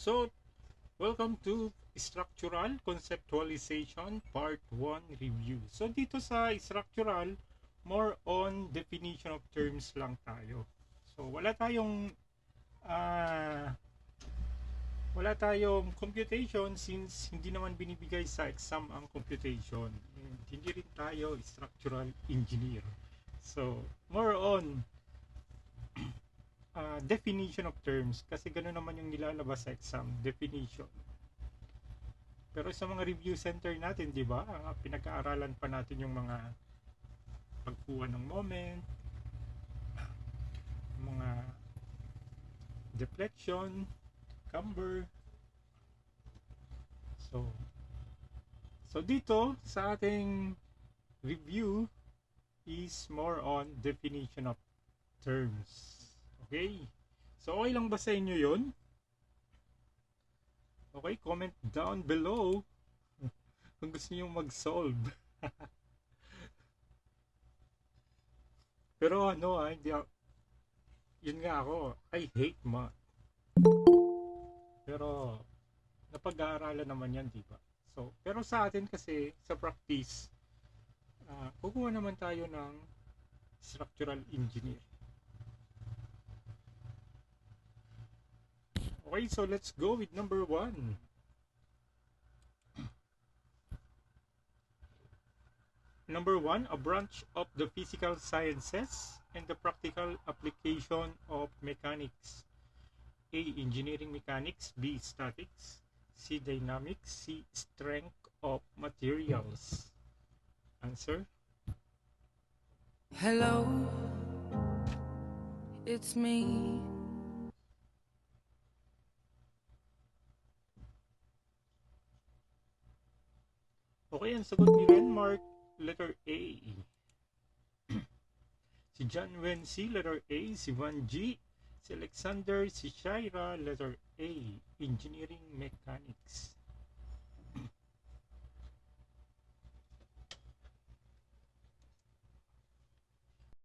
So, welcome to Structural Conceptualization Part 1 Review. So, dito sa structural, more on definition of terms lang tayo. So, ah, wala tayong computation since hindi naman binibigay sa exam ang computation. And hindi rin tayo structural engineer. So, more on definition of terms kasi gano'n naman yung nilalabas sa exam, definition. Pero sa mga review center natin, di ba, pinag-aaralan pa natin yung mga pagkuha ng moment, mga deflection, camber. So, so dito sa ating review is more on definition of terms. Okay? So, okay lang ba sa inyo yun? Okay, comment down below kung gusto niyo mag-solve. Pero hindi ako, yun nga ako, I hate math. Pero, napag-aaralan naman yan, di ba? So, pero sa atin kasi, sa practice, kukuha naman tayo ng structural engineer. Okay, so let's go with number 1. Number 1, a branch of the physical sciences and the practical application of mechanics. A. Engineering mechanics. B. Statics. C. Dynamics. C. Strength of materials. Answer? Hello, it's me. Okay, ang sagot ni Renmark, letter A. Si John Wen C, letter A. Si Van G, si Alexander, si Shaira, letter A. Engineering Mechanics.